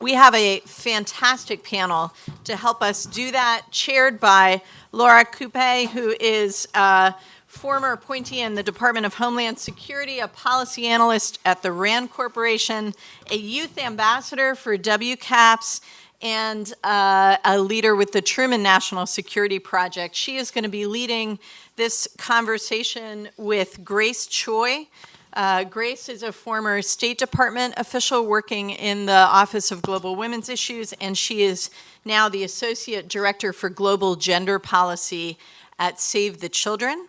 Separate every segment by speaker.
Speaker 1: We have a fantastic panel to help us do that, chaired by Laura Coupe, who is a former appointee in the Department of Homeland Security, a policy analyst at the RAND Corporation, a youth ambassador for WCAPS, and a leader with the Truman National Security Project. She is going to be leading this conversation with Grace Choi. Grace is a former State Department official working in the Office of Global Women's Issues, and she is now the Associate Director for Global Gender Policy at Save the Children.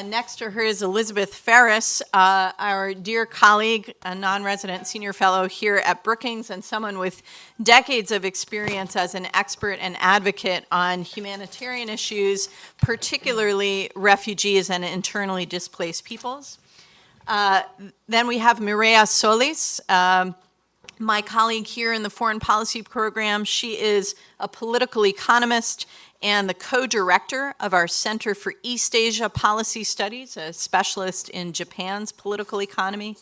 Speaker 1: Next to her is Elizabeth Ferris, our dear colleague, a non-resident senior fellow here at Brookings, and someone with decades of experience as an expert and advocate on humanitarian issues, particularly refugees and internally displaced peoples. Then we have Mireya Solis, my colleague here in the Foreign Policy Program. She is a political economist and the co-director of our Center for East Asia Policy Studies, a specialist in Japan's political economy.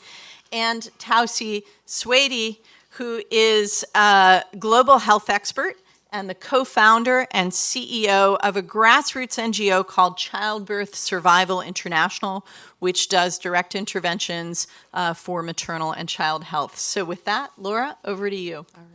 Speaker 1: And Tausi Swady, who is a global health expert and the co-founder and CEO of a grassroots NGO called Childbirth Survival International, which does direct interventions for maternal and child health. So with that, Laura, over to you.
Speaker 2: All right.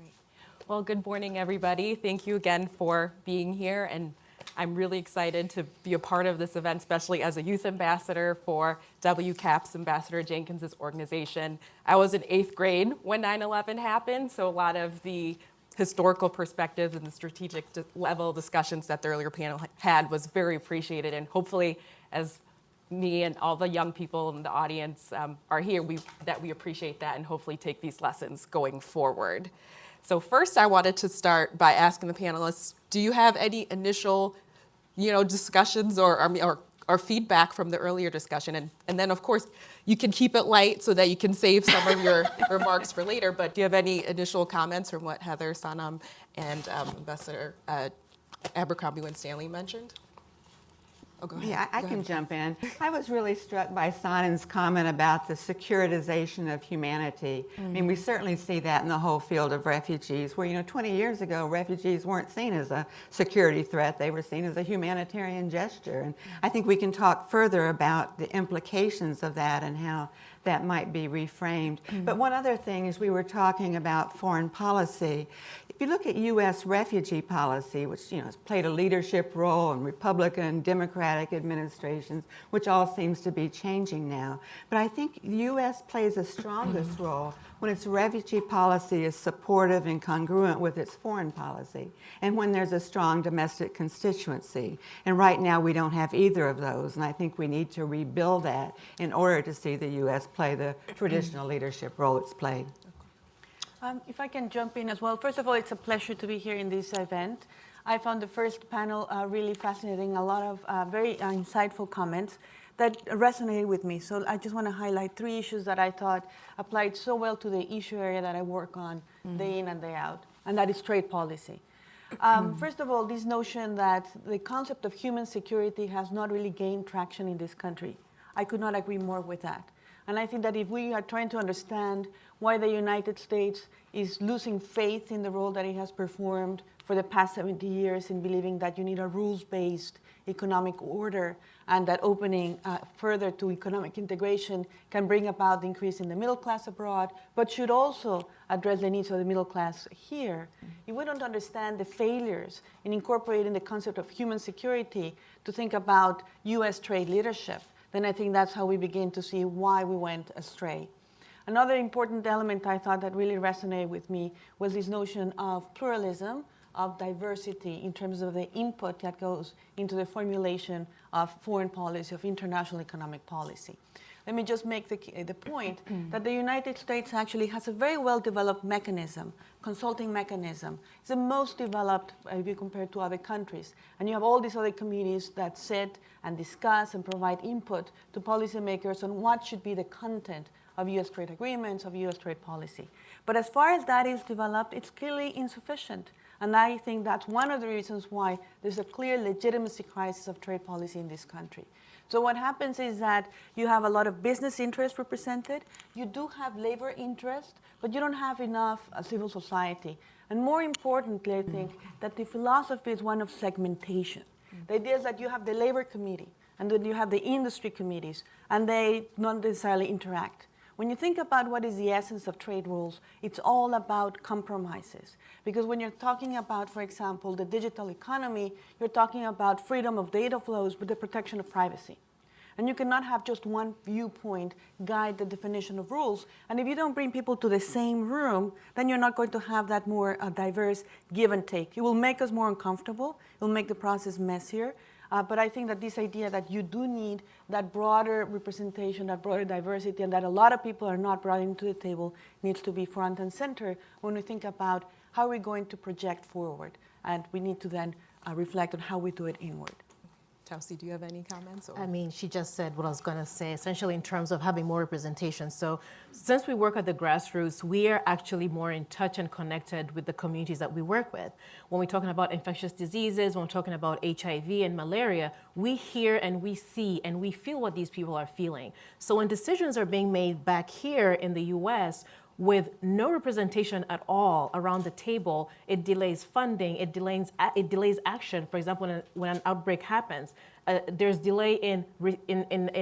Speaker 2: Well, good morning, everybody. Thank you again for being here. And I'm really excited to be a part of this event, especially as a youth ambassador for WCAPS, Ambassador Jenkins' organization. I was in 8th grade when 9/11 happened, so a lot of the historical perspectives and the strategic level discussions that the earlier panel had was very appreciated. And hopefully, as me and all the young people in the audience are here, that we appreciate that and hopefully take these lessons going forward. So first, I wanted to start by asking the panelists, do you have any initial, discussions or feedback from the earlier discussion? And then, of course, you can keep it light so that you can save some of your remarks for later. But do you have any initial comments from what Heather, Sanam, and Ambassador Abercrombie Winstanley mentioned? Oh, go ahead.
Speaker 3: Yeah, I can jump in. I was really struck by Sanam's comment about the securitization of humanity. I mean, we certainly see that in the whole field of refugees, where, 20 years ago, refugees weren't seen as a security threat. They were seen as a humanitarian gesture. And I think we can talk further about the implications of that and how that might be reframed. But one other thing is we were talking about foreign policy. If you look at U.S. refugee policy, which has played a leadership role in Republican, Democratic administrations, which all seems to be changing now. But I think the U.S. plays the strongest role when its refugee policy is supportive and congruent with its foreign policy, and when there's a strong domestic constituency. And right now we don't have either of those, and I think we need to rebuild that in order to see the U.S. play the traditional leadership role it's played.
Speaker 4: If I can jump in as well. First of all, it's a pleasure to be here in this event. I found the first panel really fascinating, a lot of very insightful comments that resonated with me. So I just want to highlight 3 issues that I thought applied so well to the issue area that I work on day in and day out, and that is trade policy. First of all, this notion that the concept of human security has not really gained traction in this country. I could not agree more with that. And I think that if we are trying to understand why the United States is losing faith in the role that it has performed for the past 70 years in believing that you need a rules-based economic order and that opening further to economic integration can bring about the increase in the middle class abroad, but should also address the needs of the middle class here. If we don't understand the failures in incorporating the concept of human security to think about U.S. trade leadership, then I think that's how we begin to see why we went astray. Another important element I thought that really resonated with me was this notion of pluralism, of diversity in terms of the input that goes into the formulation of foreign policy, of international economic policy. Let me just make the point that the United States actually has a very well-developed mechanism, consulting mechanism. It's the most developed if you compare to other countries. And you have all these other committees that sit and discuss and provide input to policymakers on what should be the content of U.S. trade agreements, of U.S. trade policy. But as far as that is developed, it's clearly insufficient. And I think that's one of the reasons why there's a clear legitimacy crisis of trade policy in this country. So what happens is that you have a lot of business interest represented, you do have labor interest, but you don't have enough civil society. And more importantly, I think that the philosophy is one of segmentation. The idea is that you have the labor committee, and then you have the industry committees, and they not necessarily interact. When you think about what is the essence of trade rules, it's all about compromises. Because when you're talking about, for example, the digital economy, you're talking about freedom of data flows with the protection of privacy. And you cannot have just one viewpoint guide the definition of rules. And if you don't bring people to the same room, then you're not going to have that more diverse give and take. It will make us more uncomfortable. It will make the process messier. But I think that this idea that you do need that broader representation, that broader diversity, and that a lot of people are not brought into the table needs to be front and center when we think about how we're going to project forward. And we need to then reflect on how we do it inward.
Speaker 2: Tausi, do you have any comments?
Speaker 5: I mean, she just said what I was going to say, essentially in terms of having more representation. So since we work at the grassroots, we are actually more in touch and connected with the communities that we work with. When we're talking about infectious diseases, when we're talking about HIV and malaria, we hear and we see and we feel what these people are feeling. So when decisions are being made back here in the US, with no representation at all around the table, it delays funding, it delays action. For example, when an outbreak happens, there's delay in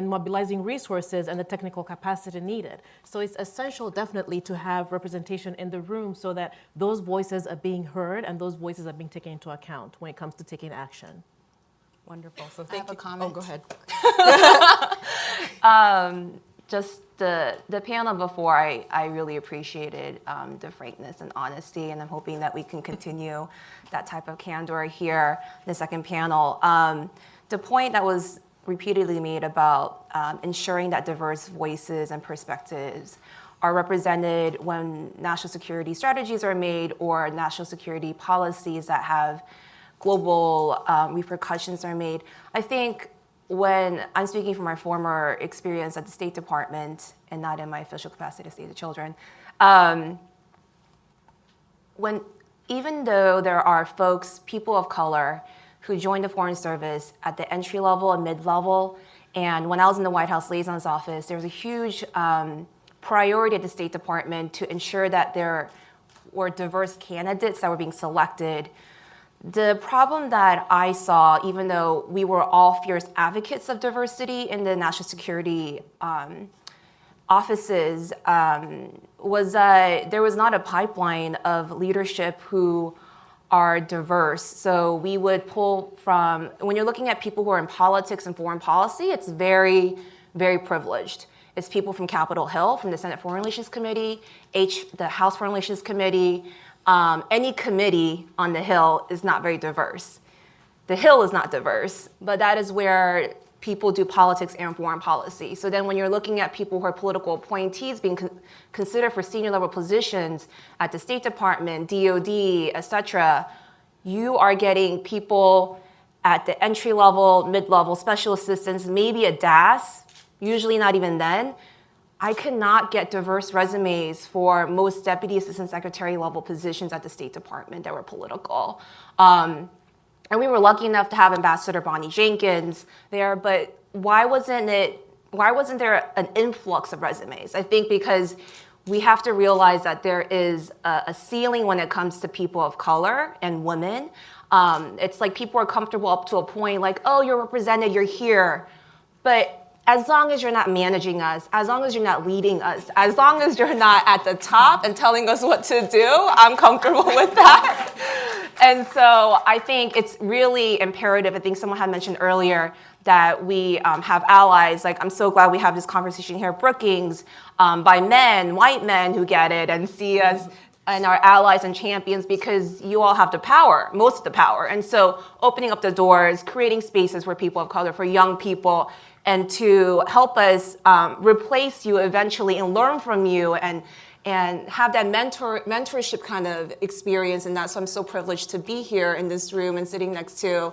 Speaker 5: mobilizing resources and the technical capacity needed. So it's essential definitely to have representation in the room so that those voices are being heard and those voices are being taken into account when it comes to taking action.
Speaker 2: Wonderful. So thank you.
Speaker 6: I have a comment.
Speaker 2: Oh, go ahead.
Speaker 6: Just the panel before, I really appreciated the frankness and honesty, and I'm hoping that we can continue that type of candor here in the second panel. The point that was repeatedly made about ensuring that diverse voices and perspectives are represented when national security strategies are made or national security policies that have global repercussions are made. I think when I'm speaking from my former experience at the State Department and not in my official capacity to Save the Children, even though there are folks, people of color, who joined the Foreign Service at the entry level and mid-level, and when I was in the White House Liaison's office, there was a huge priority at the State Department to ensure that there were diverse candidates that were being selected. The problem that I saw, even though we were all fierce advocates of diversity in the national security offices, was that there was not a pipeline of leadership who are diverse. So we would pull from, when you're looking at people who are in politics and foreign policy, it's very, very privileged. It's people from Capitol Hill, from the Senate Foreign Relations Committee, the House Foreign Relations Committee. Any committee on the Hill is not very diverse. The Hill is not diverse, but that is where people do politics and foreign policy. So then when you're looking at people who are political appointees being considered for senior level positions at the State Department, DOD, etc., you are getting people at the entry level, mid-level, special assistants, maybe a DAS, usually not even then. I could not get diverse resumes for most deputy assistant secretary level positions at the State Department that were political. And we were lucky enough to have Ambassador Bonnie Jenkins there, but why wasn't there an influx of resumes? I think because we have to realize that there is a ceiling when it comes to people of color and women. It's like people are comfortable up to a point like, oh, you're represented, you're here. But as long as you're not managing us, as long as you're not leading us, as long as you're not at the top and telling us what to do, I'm comfortable with that. And so I think it's really imperative. I think someone had mentioned earlier that we have allies. Like, I'm so glad we have this conversation here at Brookings by men, white men who get it and see us and our allies and champions, because you all have the power, most of the power. And so opening up the doors, creating spaces for people of color, for young people, and to help us replace you eventually and learn from you and have that mentorship kind of experience. And that's why I'm so privileged to be here in this room and sitting next to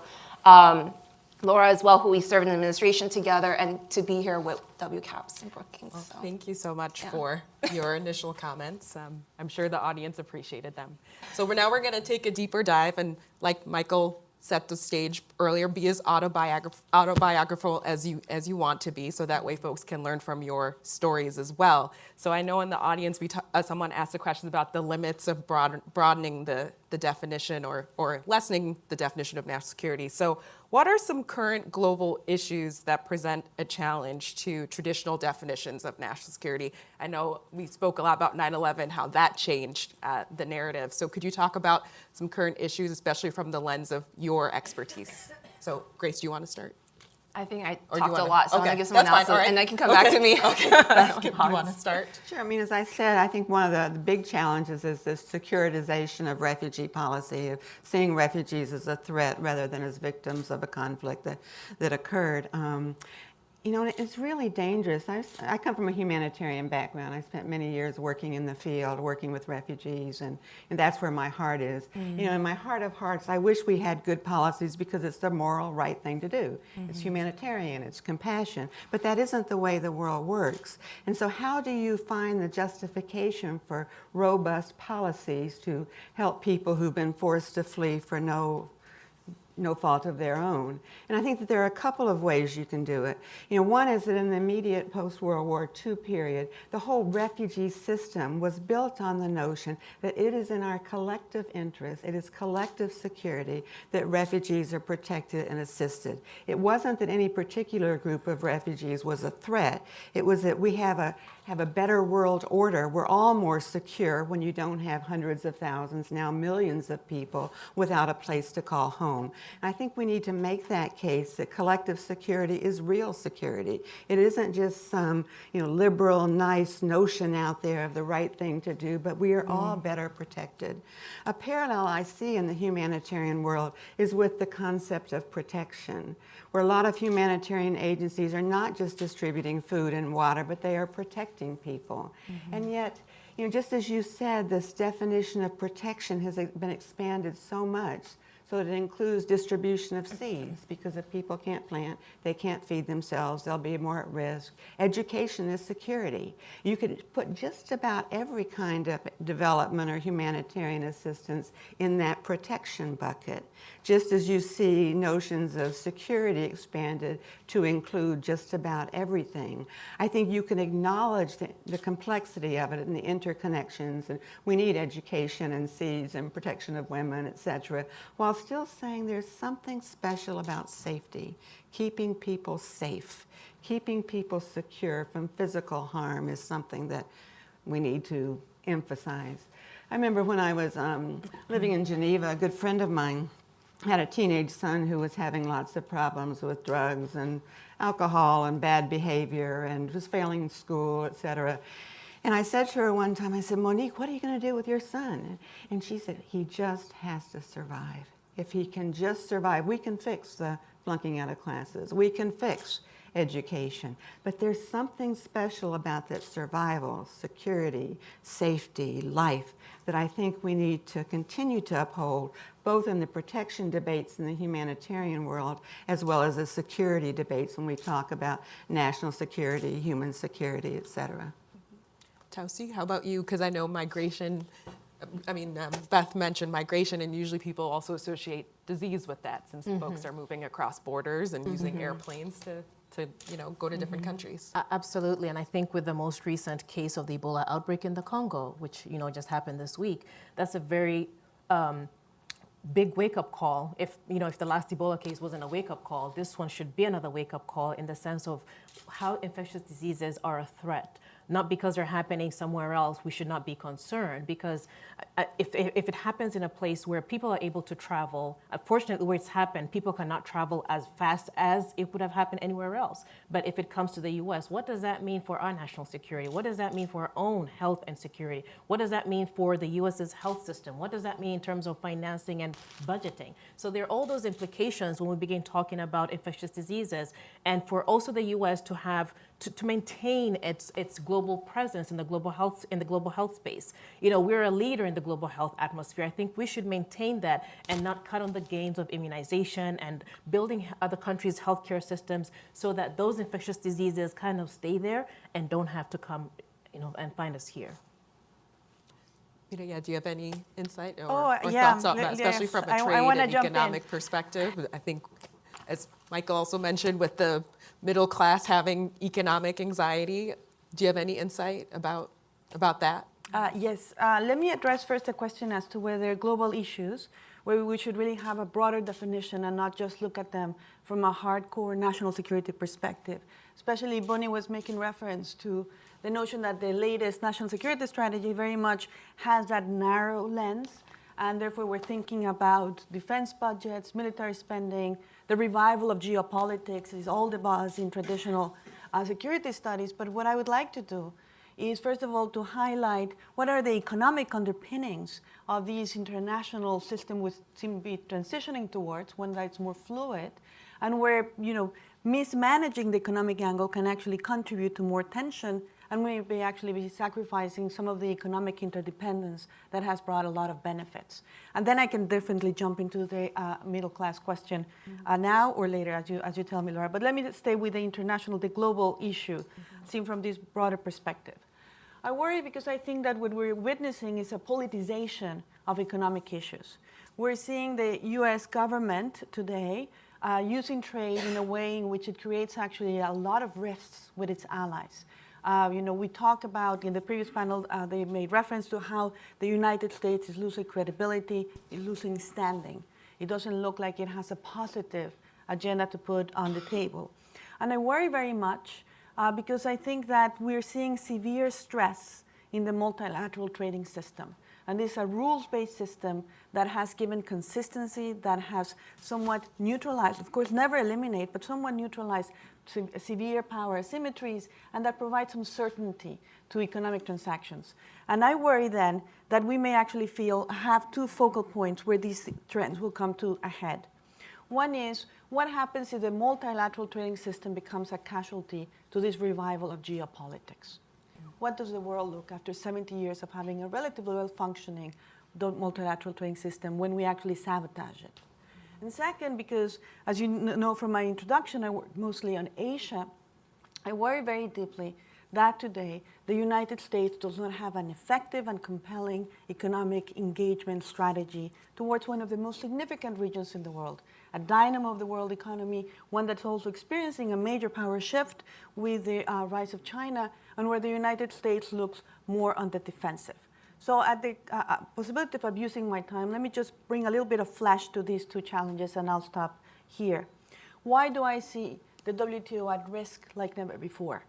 Speaker 6: Laura as well, who we served in the administration together, and to be here with WCAPS and Brookings.
Speaker 2: Well, thank you so much for your initial comments. I'm sure the audience appreciated them. So we're going to take a deeper dive, and like Michael set the stage earlier, be as autobiographical as you want to be, so that way folks can learn from your stories as well. So I know in the audience, someone asked a question about the limits of broadening the definition or lessening the definition of national security. So what are some current global issues that present a challenge to traditional definitions of national security? I know we spoke a lot about 9/11, how that changed the narrative. So could you talk about some current issues, especially from the lens of your expertise? So Grace, do you want to start?
Speaker 6: I think I
Speaker 2: Or do you
Speaker 6: talked a
Speaker 2: wanna-
Speaker 6: lot, so I'm
Speaker 2: okay,
Speaker 6: gonna give someone
Speaker 2: that's
Speaker 6: else,
Speaker 2: fine, all right.
Speaker 6: and they can come back to me.
Speaker 2: Okay, you want to start?
Speaker 3: Sure. I mean, as I said, I think one of the big challenges is this securitization of refugee policy, of seeing refugees as a threat rather than as victims of a conflict that occurred. You know, it's really dangerous. I come from a humanitarian background. I spent many years working in the field, working with refugees, and that's where my heart is. You know, in my heart of hearts, I wish we had good policies because it's the moral right thing to do. It's humanitarian, it's compassion, but that isn't the way the world works. And so how do you find the justification for robust policies to help people who've been forced to flee for no fault of their own? And I think that there are a couple of ways you can do it. You know, one is that in the immediate post-World War II period, the whole refugee system was built on the notion that it is in our collective interest, it is collective security, that refugees are protected and assisted. It wasn't that any particular group of refugees was a threat. It was that we have a better world order. We're all more secure when you don't have hundreds of thousands, now millions of people without a place to call home. And I think we need to make that case that collective security is real security. It isn't just some, you know, liberal, nice notion out there of the right thing to do, but we are all better protected. A parallel I see in the humanitarian world is with the concept of protection, where a lot of humanitarian agencies are not just distributing food and water, but they are protecting people. And yet, you know, just as you said, this definition of protection has been expanded so much so that it includes distribution of seeds, because if people can't plant, they can't feed themselves, they'll be more at risk. Education is security. You could put just about every kind of development or humanitarian assistance in that protection bucket, just as you see notions of security expanded to include just about everything. I think you can acknowledge the complexity of it and the interconnections, and we need education and seeds and protection of women, et cetera, while still saying there's something special about safety. Keeping people safe, keeping people secure from physical harm is something that we need to emphasize. I remember when I was living in Geneva, a good friend of mine had a teenage son who was having lots of problems with drugs and alcohol and bad behavior and was failing school, et cetera. And I said to her one time, I said, Monique, what are you going to do with your son? And she said, he just has to survive. If he can just survive, we can fix the flunking out of classes. We can fix education. But there's something special about that survival, security, safety, life, that I think we need to continue to uphold, both in the protection debates in the humanitarian world, as well as the security debates when we talk about national security, human security, et cetera.
Speaker 2: Tausi, how about you? Because I know migration, Beth mentioned migration, and usually people also associate disease with that, since folks are moving across borders and using airplanes to go to different countries.
Speaker 5: Absolutely, and I think with the most recent case of the Ebola outbreak in the Congo, which just happened this week, that's a very big wake-up call. If the last Ebola case wasn't a wake-up call, this one should be another wake-up call in the sense of how infectious diseases are a threat. Not because they're happening somewhere else, we should not be concerned, because if it happens in a place where people are able to travel, unfortunately where it's happened, people cannot travel as fast as it would have happened anywhere else. But if it comes to the US, what does that mean for our national security? What does that mean for our own health and security? What does that mean for the US's health system? What does that mean in terms of financing and budgeting? So there are all those implications when we begin talking about infectious diseases, and for also the US to have to maintain its global presence in the global health space. We're a leader in the global health atmosphere. I think we should maintain that and not cut on the gains of immunization and building other countries' healthcare systems so that those infectious diseases kind of stay there and don't have to come, and find us here.
Speaker 2: Yeah, do you have any insight or,
Speaker 4: yeah,
Speaker 2: thoughts on that, especially
Speaker 4: yes,
Speaker 2: from a
Speaker 4: I
Speaker 2: trade
Speaker 4: wanna
Speaker 2: and
Speaker 4: jump in.
Speaker 2: economic perspective? I think, as Michael also mentioned, with the middle class having economic anxiety, do you have any insight about that?
Speaker 4: Yes, let me address first the question as to whether global issues, where we should really have a broader definition and not just look at them from a hardcore national security perspective. Especially Bonnie was making reference to the notion that the latest national security strategy very much has that narrow lens, and therefore we're thinking about defense budgets, military spending, the revival of geopolitics is all the buzz in traditional security studies. But what I would like to do is, first of all, to highlight what are the economic underpinnings of this international system we seem to be transitioning towards, one that's more fluid, and where mismanaging the economic angle can actually contribute to more tension and maybe actually be sacrificing some of the economic interdependence that has brought a lot of benefits. And then I can definitely jump into the middle class question now or later, as you tell me, Laura. But let me stay with the global issue, seen from this broader perspective. I worry because I think that what we're witnessing is a politicization of economic issues. We're seeing the US government today using trade in a way in which it creates actually a lot of rifts with its allies. We talked about in the previous panel, they made reference to how the United States is losing credibility, is losing standing. It doesn't look like it has a positive agenda to put on the table. And I worry very much because I think that we're seeing severe stress in the multilateral trading system. And this is a rules-based system that has given consistency, that has somewhat neutralized, of course never eliminate, but somewhat neutralized severe power asymmetries, and that provides some certainty to economic transactions. And I worry then that we may actually have two focal points where these trends will come to a head. One is, what happens if the multilateral trading system becomes a casualty to this revival of geopolitics? What does the world look after 70 years of having a relatively well-functioning multilateral trading system when we actually sabotage it? And second, because as you know from my introduction, I work mostly on Asia, I worry very deeply that today the United States does not have an effective and compelling economic engagement strategy towards one of the most significant regions in the world, a dynamo of the world economy, one that's also experiencing a major power shift with the rise of China, and where the United States looks more on the defensive. So at the possibility of abusing my time, let me just bring a little bit of flesh to these two challenges, and I'll stop here. Why do I see the WTO at risk like never before?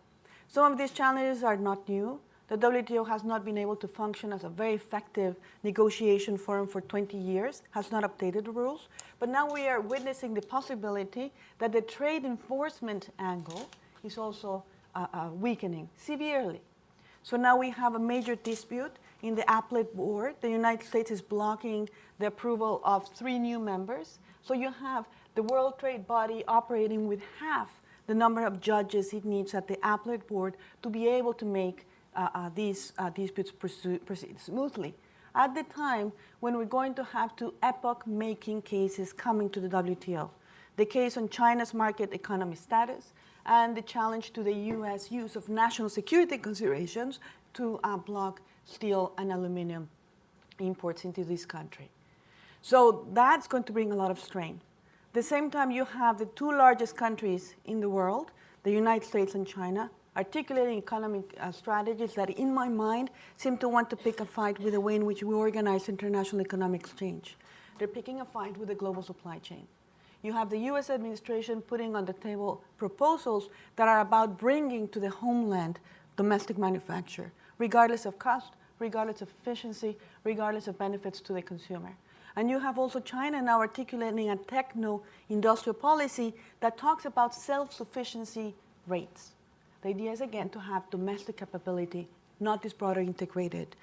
Speaker 4: Some of these challenges are not new. The WTO has not been able to function as a very effective negotiation forum for 20 years, has not updated the rules. But now we are witnessing the possibility that the trade enforcement angle is also weakening severely. So now we have a major dispute in the appellate board. The United States is blocking the approval of 3 new members. So you have the World Trade Body operating with half the number of judges it needs at the appellate board to be able to make these disputes proceed smoothly. At the time when we're going to have 2 epoch-making cases coming to the WTO, the case on China's market economy status and the challenge to the U.S. use of national security considerations to block steel and aluminum imports into this country. So that's going to bring a lot of strain. At the same time, you have the 2 largest countries in the world, the United States and China, articulating economic strategies that, in my mind, seem to want to pick a fight with the way in which we organize international economic exchange. They're picking a fight with the global supply chain. You have the U.S. administration putting on the table proposals that are about bringing to the homeland domestic manufacture, regardless of cost, regardless of efficiency, regardless of benefits to the consumer. And you have also China now articulating a techno-industrial policy that talks about self-sufficiency rates. The idea is, again, to have domestic capability, not this broader integrated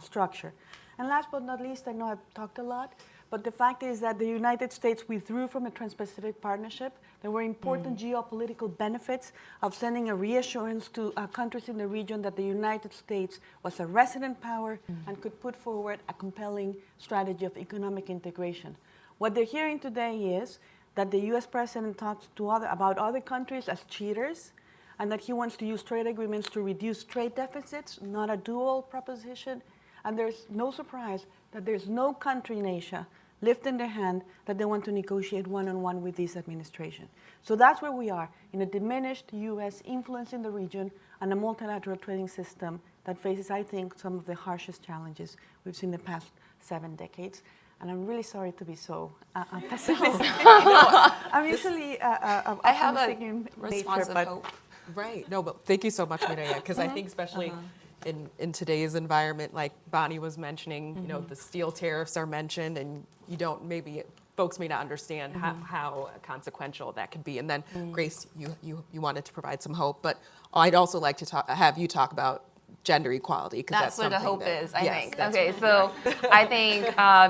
Speaker 4: structure. And last but not least, I know I've talked a lot, but the fact is that the United States withdrew from the Trans-Pacific Partnership. There were important geopolitical benefits of sending a reassurance to countries in the region that the United States was a resident power and could put forward a compelling strategy of economic integration. What they're hearing today is that the US president talks about other countries as cheaters, and that he wants to use trade agreements to reduce trade deficits, not a dual proposition, And there's no surprise that there's no country in Asia lifting their hand that they want to negotiate one-on-one with this administration. So that's where we are, in a diminished U.S. influence in the region and a multilateral trading system that faces, I think, some of the harshest challenges we've seen in the past 7 decades. And I'm really sorry to be so pessimistic. I'm usually
Speaker 6: I have
Speaker 4: optimistic
Speaker 6: a
Speaker 4: in
Speaker 6: response
Speaker 4: nature,
Speaker 6: of
Speaker 4: but
Speaker 6: hope.
Speaker 2: Right. No, but thank you so much, Mireya, because I think especially in today's environment, like Bonnie was mentioning, you know, the steel tariffs are mentioned, and you don't maybe folks may not understand how consequential that could be. And then Grace, you wanted to provide some hope, but I'd also like to have you talk about gender equality, because
Speaker 6: That's where the hope is, I
Speaker 2: yes,
Speaker 6: think.
Speaker 2: that's
Speaker 6: Okay, so I think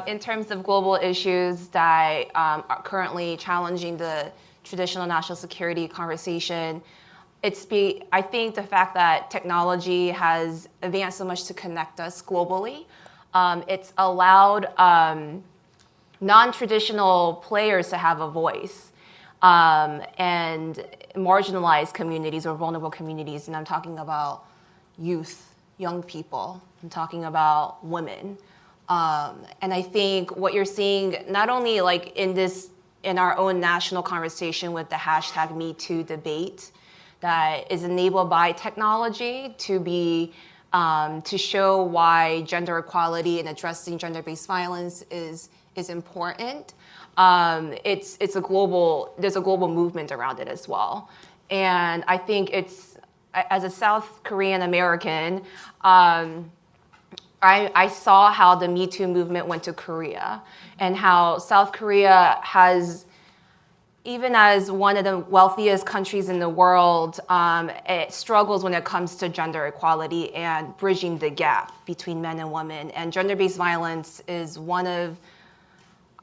Speaker 6: in terms of global issues that are currently challenging the traditional national security conversation, I think the fact that technology has advanced so much to connect us globally, it's allowed non-traditional players to have a voice, and marginalized communities or vulnerable communities, and I'm talking about youth, young people, I'm talking about women. And I think what you're seeing, not only like in our own national conversation with the hashtag #MeToo debate, that is enabled by technology to be to show why gender equality and addressing gender-based violence is important. There's a global movement around it as well, and I think as a South Korean American, I saw how the Me Too movement went to Korea, and how South Korea has, even as one of the wealthiest countries in the world, it struggles when it comes to gender equality and bridging the gap between men and women. And gender-based violence is one of,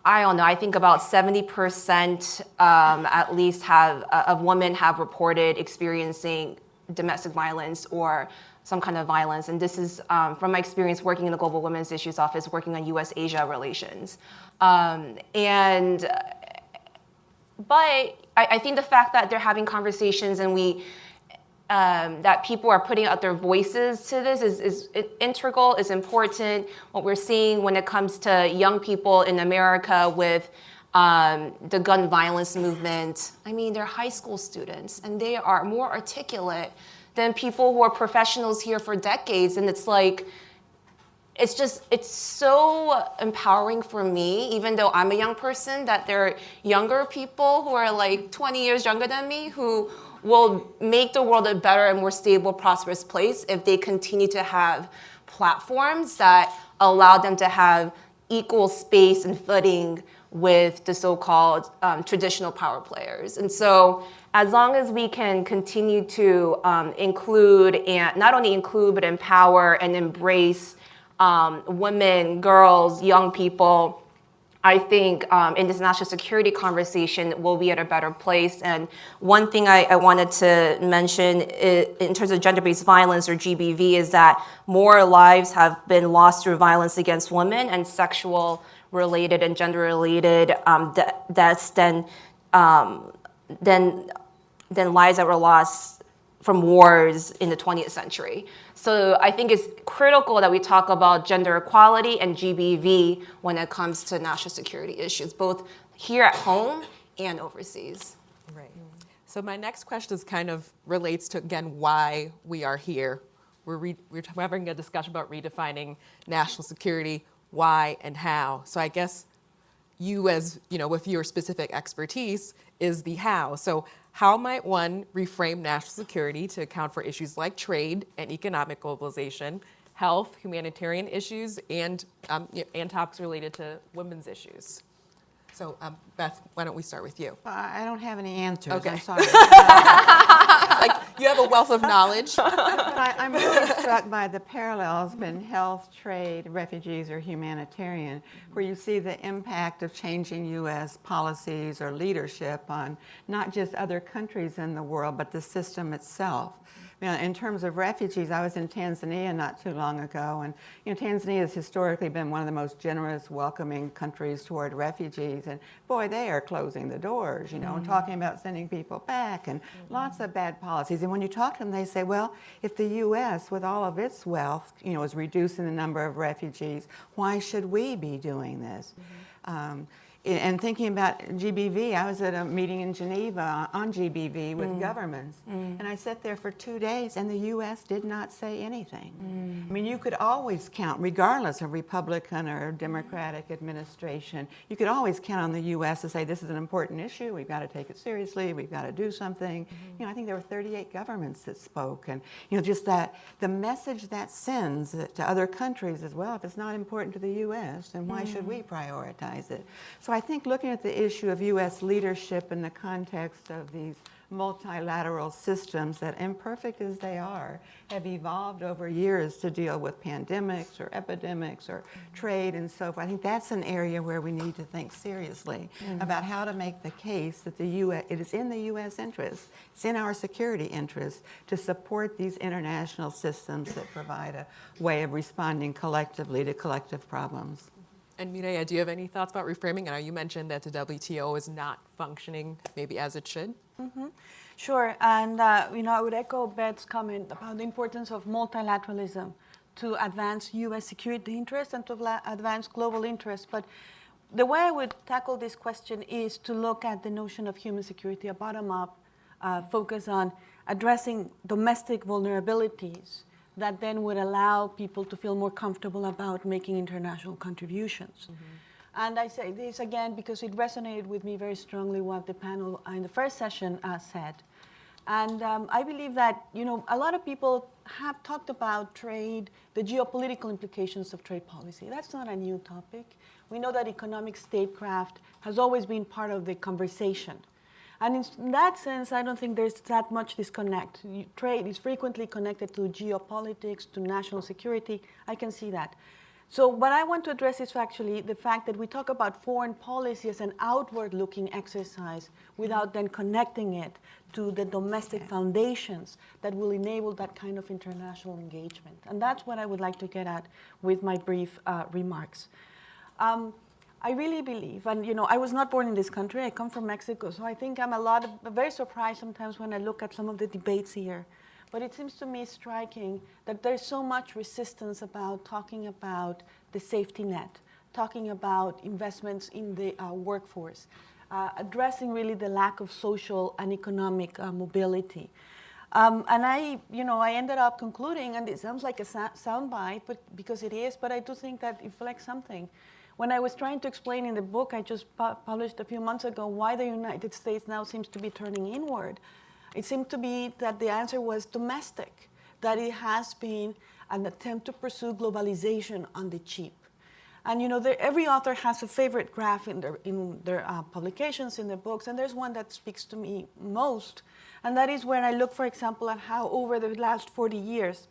Speaker 6: I don't know, I think about 70% at least of women have reported experiencing domestic violence or some kind of violence. And this is from my experience working in the Global Women's Issues Office, working on US-Asia relations. But I think the fact that they're having conversations and that people are putting out their voices to this is integral, is important. What we're seeing when it comes to young people in America with the gun violence movement, I mean, they're high school students and they are more articulate than people who are professionals here for decades. And it's like, it's so empowering for me, even though I'm a young person, that there are younger people who are like 20 years younger than me who will make the world a better and more stable, prosperous place if they continue to have platforms that allow them to have equal space and footing with the so-called traditional power players. And so as long as we can continue to include, and not only include, but empower and embrace women, girls, young people, I think in this national security conversation, we'll be at a better place. And one thing I wanted to mention in terms of gender-based violence, or GBV, is that more lives have been lost through violence against women and sexual-related and gender-related deaths than lives that were lost from wars in the 20th century. So I think it's critical that we talk about gender equality and GBV when it comes to national security issues, both here at home and overseas.
Speaker 2: Right. So my next question is kind of relates to, again, why we are here. We're having a discussion about redefining national security, why and how. So I guess you, as you know, with your specific expertise, is the how. So how might one reframe national security to account for issues like trade and economic globalization, health, humanitarian issues, and topics related to women's issues? So Beth, why don't we start with you?
Speaker 3: I don't have any answers.
Speaker 2: Okay.
Speaker 3: I'm sorry.
Speaker 2: Like, you have a wealth of knowledge.
Speaker 3: But I'm really struck by the parallels in health, trade, refugees, or humanitarian, where you see the impact of changing U.S. policies or leadership on not just other countries in the world, but the system itself. I In terms of refugees, I was in Tanzania not too long ago, and Tanzania has historically been one of the most generous, welcoming countries toward refugees, and boy, they are closing the doors, and talking about sending people back, and lots of bad policies. And when you talk to them, they say, well, if the U.S., with all of its wealth, is reducing the number of refugees, why should we be doing this? And thinking about GBV, I was at a meeting in Geneva on GBV with governments, and I sat there for 2 days, and the U.S. did not say anything. I mean, you could always count, regardless of Republican or Democratic administration, you could always count on the U.S. to say, this is an important issue, we've got to take it seriously, we've got to do something. I think there were 38 governments that spoke, and just that, the message that sends to other countries as well, if it's not important to the U.S., then why should we prioritize it? So I think looking at the issue of U.S. leadership in the context of these multilateral systems that, imperfect as they are, have evolved over years to deal with pandemics or epidemics or trade and so forth. I think that's an area where we need to think seriously about how to make the case that it is in the U.S. interest, it's in our security interest to support these international systems that provide a way of responding collectively to collective problems.
Speaker 2: And Mireya, do you have any thoughts about reframing? I know you mentioned that the WTO is not functioning maybe as it should.
Speaker 4: Sure, and I would echo Beth's comment about the importance of multilateralism to advance U.S. security interests and to advance global interests. But the way I would tackle this question is to look at the notion of human security, a bottom-up focus on addressing domestic vulnerabilities that then would allow people to feel more comfortable about making international contributions. And I say this again because it resonated with me very strongly what the panel in the first session said. And I believe that, a lot of people have talked about trade, the geopolitical implications of trade policy. That's not a new topic. We know that economic statecraft has always been part of the conversation. And in that sense, I don't think there's that much disconnect. Trade is frequently connected to geopolitics, to national security. I can see that. So what I want to address is actually the fact that we talk about foreign policy as an outward-looking exercise without then connecting it to the domestic foundations that will enable that kind of international engagement. And that's what I would like to get at with my brief remarks. I really believe, and I was not born in this country, I come from Mexico, so I think I'm very surprised sometimes when I look at some of the debates here. But it seems to me striking that there's so much resistance about talking about the safety net, talking about investments in the workforce, addressing really the lack of social and economic mobility. And I ended up concluding, and it sounds like a soundbite, but because it is, but I do think that it reflects something. When I was trying to explain in the book I just published a few months ago why the United States now seems to be turning inward, it seemed to be that the answer was domestic, that it has been an attempt to pursue globalization on the cheap. And every author has a favorite graph in their publications, in their books, and there's one that speaks to me most, and that is when I look, for example, at how over the last 40 years,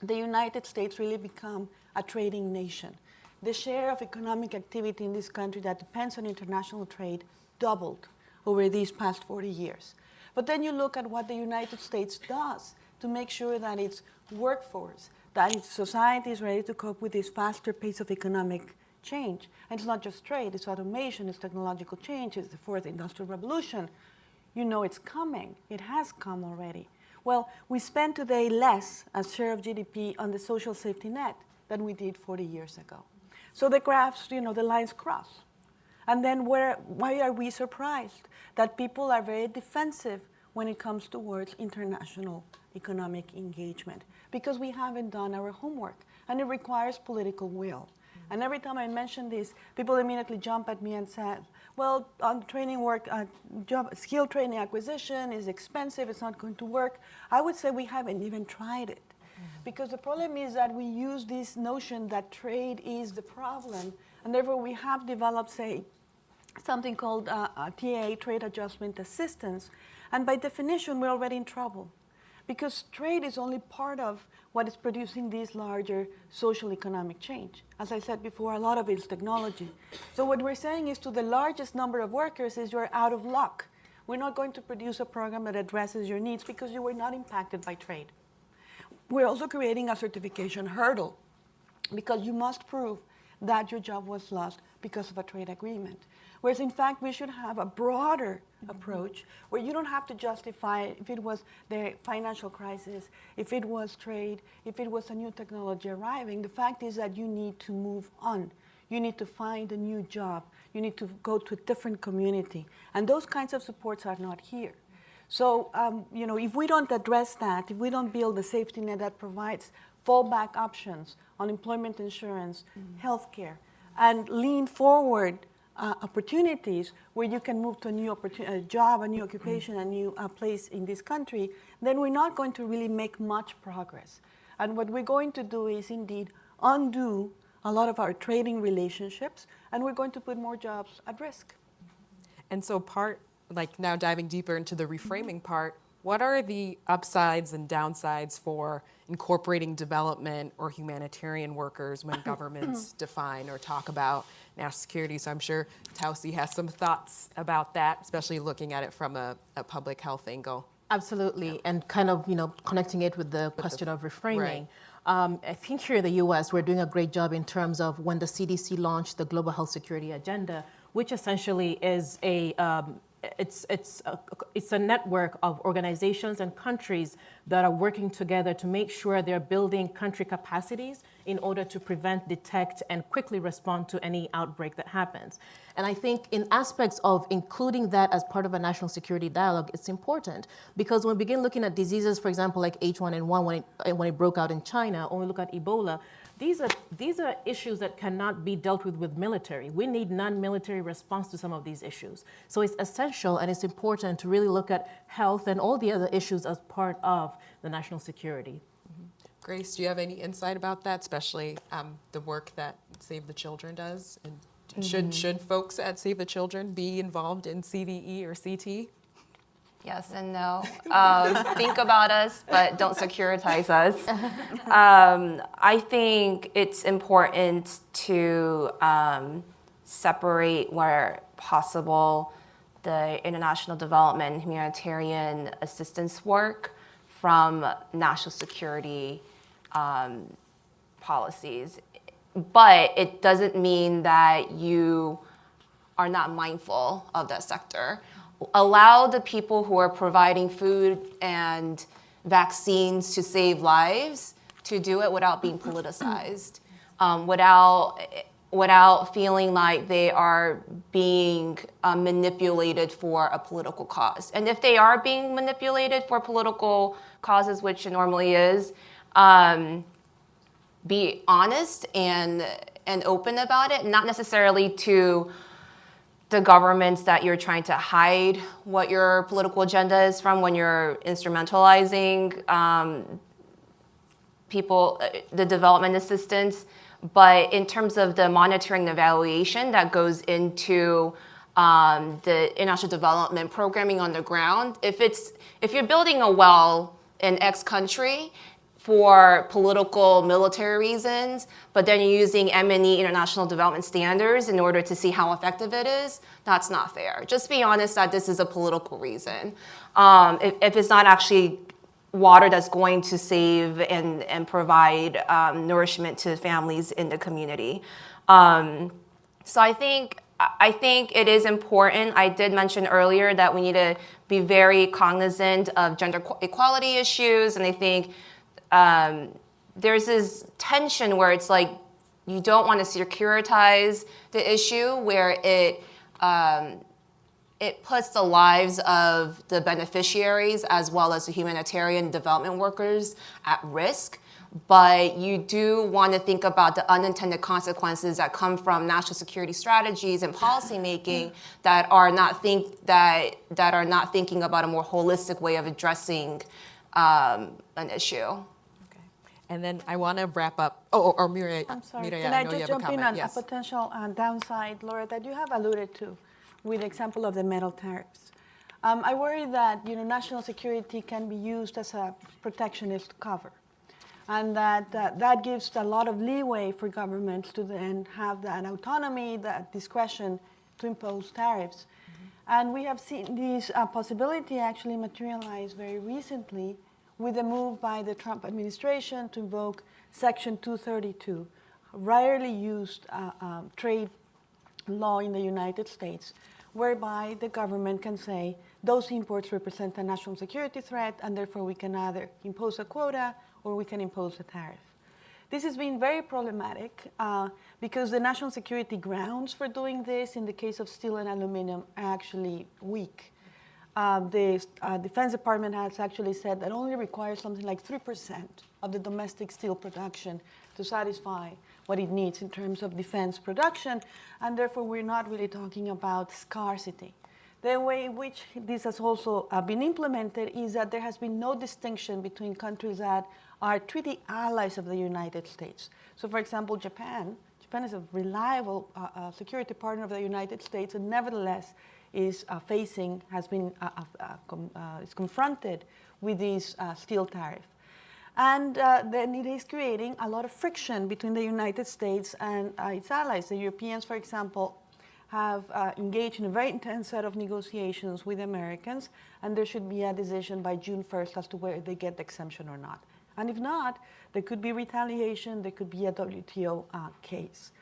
Speaker 4: the United States really become a trading nation. The share of economic activity in this country that depends on international trade doubled over these past 40 years. But then you look at what the United States does to make sure that its workforce, that its society is ready to cope with this faster pace of economic change. And it's not just trade, it's automation, it's technological change, it's the fourth industrial revolution. It's coming. It has come already. Well, we spend today less as share of GDP on the social safety net than we did 40 years ago. So the graphs, the lines cross. And then why are we surprised that people are very defensive when it comes towards international economic engagement? Because we haven't done our homework, and it requires political will. And every time I mention this, people immediately jump at me and say, well, on training work, skill training acquisition is expensive, it's not going to work. I would say we haven't even tried it. Because the problem is that we use this notion that trade is the problem, and therefore we have developed, say, something called TA, Trade Adjustment Assistance, and by definition we're already in trouble. Because trade is only part of what is producing this larger social economic change. As I said before, a lot of it is technology. So what we're saying is to the largest number of workers is you're out of luck. We're not going to produce a program that addresses your needs because you were not impacted by trade. We're also creating a certification hurdle because you must prove that your job was lost because of a trade agreement. Whereas in fact, we should have a broader approach where you don't have to justify if it was the financial crisis, if it was trade, if it was a new technology arriving. The fact is that you need to move on. You need to find a new job. You need to go to a different community. And those kinds of supports are not here. So, if we don't address that, if we don't build a safety net that provides fallback options, unemployment insurance, healthcare, and lean forward opportunities where you can move to a new job, a new occupation, a new place in this country, then we're not going to really make much progress. And what we're going to do is indeed undo a lot of our trading relationships, and we're going to put more jobs at risk.
Speaker 2: And so now diving deeper into the reframing part, what are the upsides and downsides for incorporating development or humanitarian workers when governments define or talk about national security? So I'm sure Tausi has some thoughts about that, especially looking at it from a public health angle.
Speaker 5: Absolutely, and kind of connecting it with the question of reframing. I think here in the U.S. we're doing a great job in terms of when the CDC launched the Global Health Security Agenda, which essentially is it's a network of organizations and countries that are working together to make sure they're building country capacities in order to prevent, detect, and quickly respond to any outbreak that happens. And I think in aspects of including that as part of a national security dialogue, it's important because when we begin looking at diseases, for example, like H1N1 when it broke out in China, or we look at Ebola, these are issues that cannot be dealt with military. We need non-military response to some of these issues. So it's essential and it's important to really look at health and all the other issues as part of the national security.
Speaker 2: Grace, do you have any insight about that, especially the work that Save the Children does? And should folks at Save the Children be involved in CVE or CT?
Speaker 6: Yes and no. Think about us, but don't securitize us. I think it's important to separate where possible the international development and humanitarian assistance work from national security policies. But it doesn't mean that you are not mindful of that sector. Allow the people who are providing food and vaccines to save lives to do it without being politicized, without feeling like they are being manipulated for a political cause. And if they are being manipulated for political causes, which it normally is, be honest and open about it, not necessarily to the governments that you're trying to hide what your political agenda is from when you're instrumentalizing people, the development assistance. But in terms of the monitoring and evaluation that goes into the international development programming on the ground, if you're building a well in X country for political, military reasons, but then you're using M&E international development standards in order to see how effective it is, that's not fair. Just be honest that this is a political reason. If it's not actually water that's going to save and provide nourishment to families in the community. So I think it is important. I did mention earlier that we need to be very cognizant of gender equality issues, and I think there's this tension where it's like you don't want to securitize the issue where it puts the lives of the beneficiaries as well as the humanitarian development workers at risk. But you do want to think about the unintended consequences that come from national security strategies and policymaking that are not thinking about a more holistic way of addressing an issue.
Speaker 2: And then I want to wrap up. Or Mireya.
Speaker 4: I'm sorry.
Speaker 2: Mireya,
Speaker 4: Can
Speaker 2: I
Speaker 4: I
Speaker 2: know you
Speaker 4: just
Speaker 2: have a
Speaker 4: jump in
Speaker 2: comment.
Speaker 4: on a potential downside, Laura, that you have alluded to with the example of the metal tariffs? I worry that national security can be used as a protectionist cover, and that gives a lot of leeway for governments to then have that autonomy, that discretion to impose tariffs. And we have seen this possibility actually materialize very recently with a move by the Trump administration to invoke Section 232, rarely used trade law in the United States, whereby the government can say those imports represent a national security threat, and therefore we can either impose a quota or we can impose a tariff. This has been very problematic because the national security grounds for doing this in the case of steel and aluminum are actually weak. The Defense Department has actually said that only requires something like 3% of the domestic steel production to satisfy what it needs in terms of defense production, and therefore we're not really talking about scarcity. The way in which this has also been implemented is that there has been no distinction between countries that are treaty allies of the United States. So for example, Japan is a reliable security partner of the United States, and nevertheless is confronted with this steel tariff. And then it is creating a lot of friction between the United States and its allies. The Europeans, for example, have engaged in a very intense set of negotiations with Americans, and there should be a decision by June 1st as to whether they get the exemption or not. And if not, there could be retaliation, there could be a WTO case.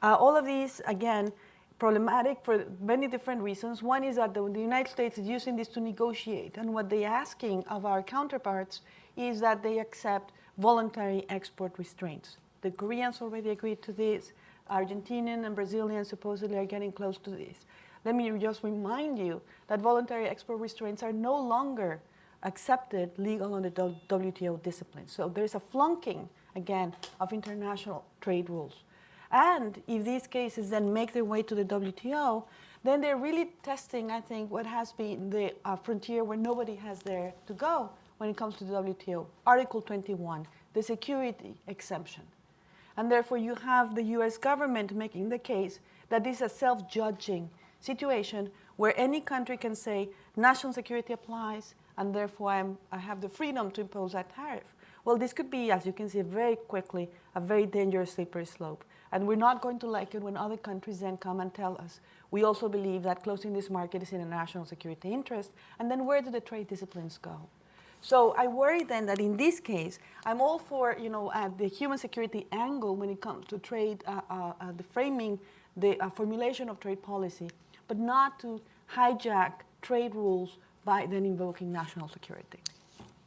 Speaker 4: All of these, again, problematic for many different reasons. One is that the United States is using this to negotiate, and what they're asking of our counterparts is that they accept voluntary export restraints. The Koreans already agreed to this. Argentinian and Brazilians supposedly are getting close to this. Let me just remind you that voluntary export restraints are no longer accepted legal under WTO discipline. So there's a flunking, again, of international trade rules. And if these cases then make their way to the WTO, then they're really testing, I think, what has been the frontier where nobody has there to go when it comes to the WTO. Article 21, the security exemption. And therefore you have the US government making the case that this is a self-judging situation where any country can say national security applies, and therefore I have the freedom to impose that tariff. Well, this could be, as you can see very quickly, a very dangerous slippery slope. And we're not going to like it when other countries then come and tell us, we also believe that closing this market is in a national security interest, and then where do the trade disciplines go? So I worry then that in this case, I'm all for the human security angle when it comes to trade, the framing, the formulation of trade policy, but not to hijack trade rules by then invoking national security.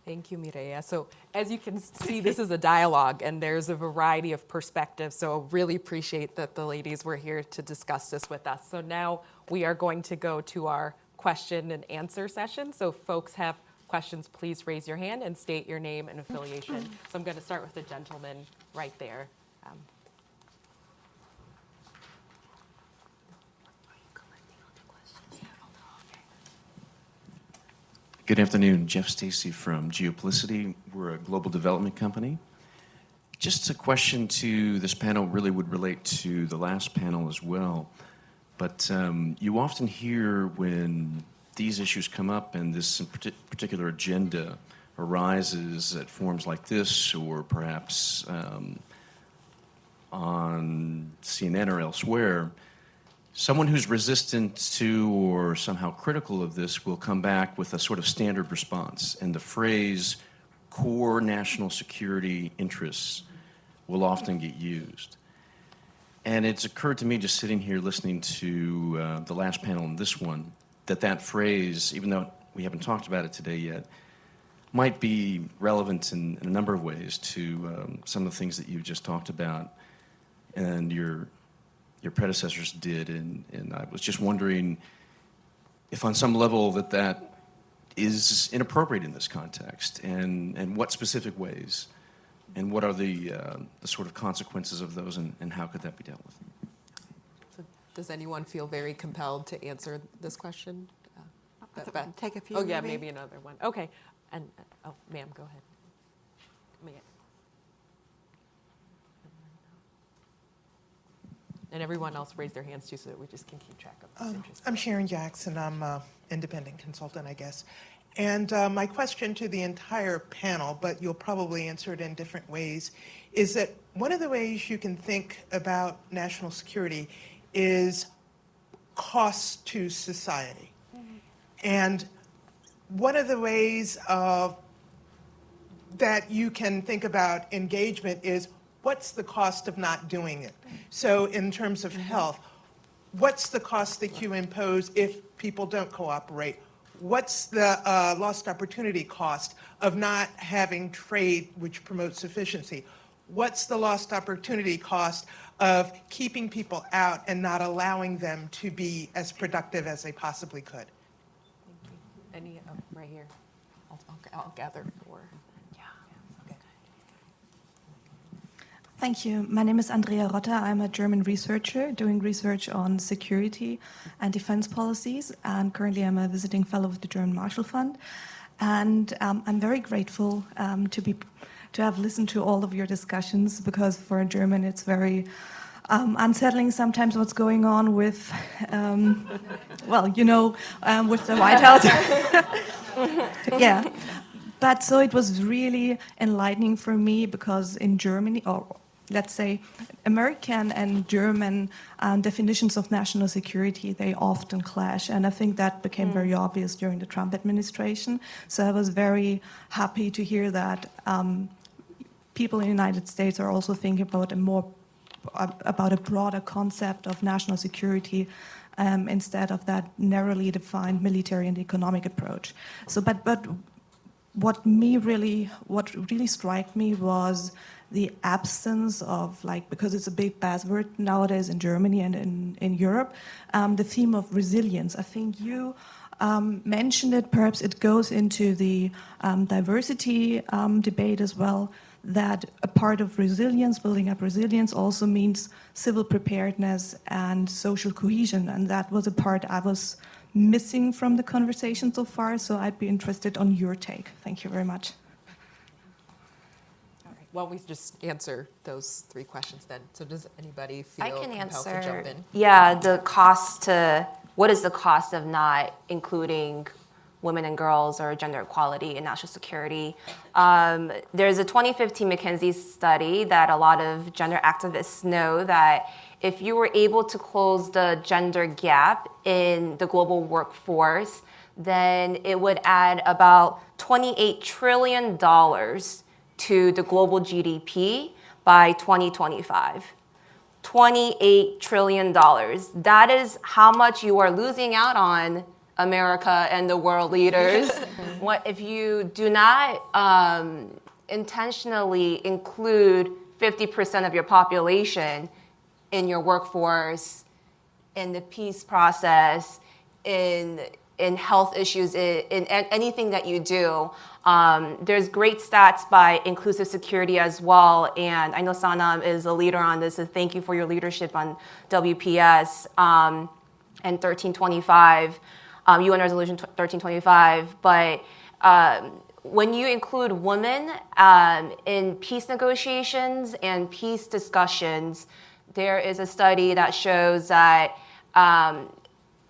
Speaker 2: Thank you, Mireya. So as you can see, this is a dialogue, and there's a variety of perspectives. So really appreciate that the ladies were here to discuss this with us. So now we are going to go to our question and answer session. So if folks have questions, please raise your hand and state your name and affiliation. So I'm going to start with the gentleman right there.
Speaker 7: Good afternoon, Jeff Stacy from Geopolicity. We're a global development company. Just a question to this panel really would relate to the last panel as well. But you often hear when these issues come up and this particular agenda arises at forums like this, or perhaps on CNN or elsewhere, someone who's resistant to or somehow critical of this will come back with a sort of standard response, and the phrase core national security interests will often get used. And it's occurred to me just sitting here listening to the last panel and this one, that phrase, even though we haven't talked about it today yet, might be relevant in a number of ways to some of the things that you just talked about and your predecessors did. And I was just wondering if on some level that is inappropriate in this context, and what specific ways, and what are the sort of consequences of those, and how could that be dealt with?
Speaker 2: So does anyone feel very compelled to answer this question?
Speaker 3: Take a few.
Speaker 2: Oh yeah, maybe another one. Okay, and ma'am, go ahead. And everyone else raise their hands too, so that we just can keep track of this interest.
Speaker 8: I'm Sharon Jackson. I'm an independent consultant, I guess. And my question to the entire panel, but you'll probably answer it in different ways, is that one of the ways you can think about national security is costs to society. And one of the ways that you can think about engagement is what's the cost of not doing it? So in terms of health, what's the cost that you impose if people don't cooperate? What's the lost opportunity cost of not having trade which promotes efficiency? What's the lost opportunity cost of keeping people out and not allowing them to be as productive as they possibly could?
Speaker 2: Any, right here. I'll gather for.
Speaker 9: Thank you. My name is Andrea Rotter. I'm a German researcher doing research on security and defense policies, and currently I'm a visiting fellow with the German Marshall Fund. And I'm very grateful to have listened to all of your discussions, because for a German it's very unsettling sometimes what's going on with, with the White House. Yeah. But so it was really enlightening for me, because in Germany, or let's say American and German definitions of national security, they often clash. And I think that became very obvious during the Trump administration. So I was very happy to hear that people in the United States are also thinking about a broader concept of national security instead of that narrowly defined military and economic approach. So, but what really struck me was the absence of, because it's a big buzzword nowadays in Germany and in Europe, the theme of resilience. I think you mentioned it, perhaps it goes into the diversity debate as well, that a part of resilience, building up resilience, also means civil preparedness and social cohesion. And that was a part I was missing from the conversation so far, so I'd be interested on your take. Thank you very much.
Speaker 2: All right. Well, we just answer those three questions then. So does anybody feel
Speaker 6: I can
Speaker 2: compelled to
Speaker 6: answer.
Speaker 2: jump in?
Speaker 6: Yeah, what is the cost of not including women and girls or gender equality in national security? There's a 2015 McKinsey study that a lot of gender activists know that if you were able to close the gender gap in the global workforce, then it would add about $28 trillion to the global GDP by 2025. $28 trillion. That is how much you are losing out on, America and the world leaders. What if you do not intentionally include 50% of your population in your workforce, in the peace process, in health issues, in anything that you do. There's great stats by Inclusive Security as well, and I know Sanam is a leader on this, so thank you for your leadership on WPS and 1325, UN Resolution 1325. But when you include women in peace negotiations and peace discussions, there is a study that shows that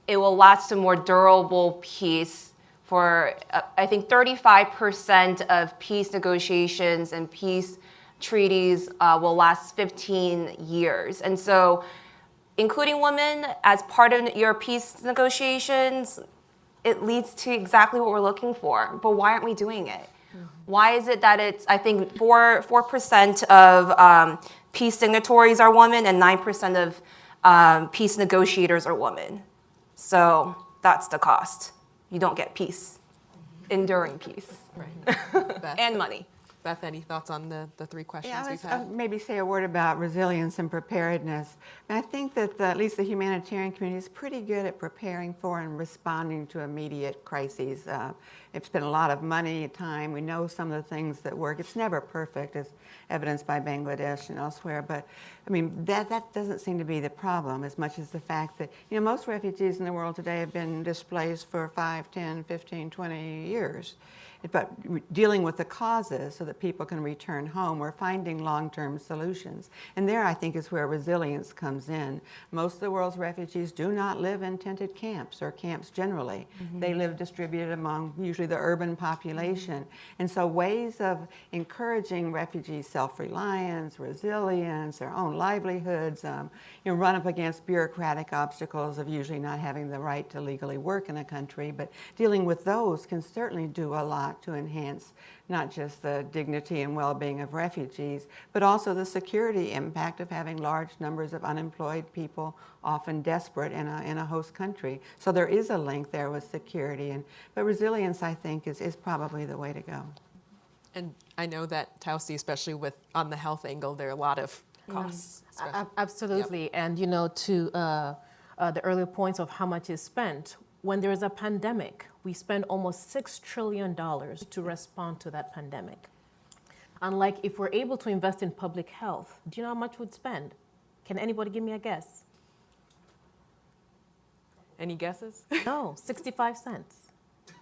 Speaker 6: it will last to more durable peace for, I think, 35% of peace negotiations and peace treaties will last 15 years. And so including women as part of your peace negotiations, it leads to exactly what we're looking for. But why aren't we doing it? Why is it that it's, I think, 4% of peace signatories are women and 9% of peace negotiators are women? So that's the cost. You don't get peace, enduring peace,
Speaker 2: Right.
Speaker 6: and money.
Speaker 2: Beth, any thoughts on the three questions
Speaker 3: Yeah,
Speaker 2: we've
Speaker 3: I'll
Speaker 2: had?
Speaker 3: maybe say a word about resilience and preparedness. And I think that at least the humanitarian community is pretty good at preparing for and responding to immediate crises. They've spent a lot of money, time. We know some of the things that work. It's never perfect, as evidenced by Bangladesh and elsewhere. But I mean, that doesn't seem to be the problem as much as the fact that, most refugees in the world today have been displaced for 5, 10, 15, 20 years. but dealing with the causes so that people can return home. We're finding long-term solutions. And there, I think, is where resilience comes in. Most of the world's refugees do not live in tented camps or camps generally. They live distributed among usually the urban population. And so ways of encouraging refugees' self-reliance, resilience, their own livelihoods, run up against bureaucratic obstacles of usually not having the right to legally work in a country, but dealing with those can certainly do a lot to enhance not just the dignity and well-being of refugees, but also the security impact of having large numbers of unemployed people, often desperate in a host country. So there is a link there with security, but resilience, I think, is probably the way to go.
Speaker 2: And I know that Tausi, especially on the health angle, there are a lot of costs.
Speaker 5: Absolutely. Yep. And to the earlier points of how much is spent, when there is a pandemic, we spend almost $6 trillion to respond to that pandemic. Unlike if we're able to invest in public health, do you know how much we'd spend? Can anybody give me a guess?
Speaker 2: Any guesses?
Speaker 5: No, 65 cents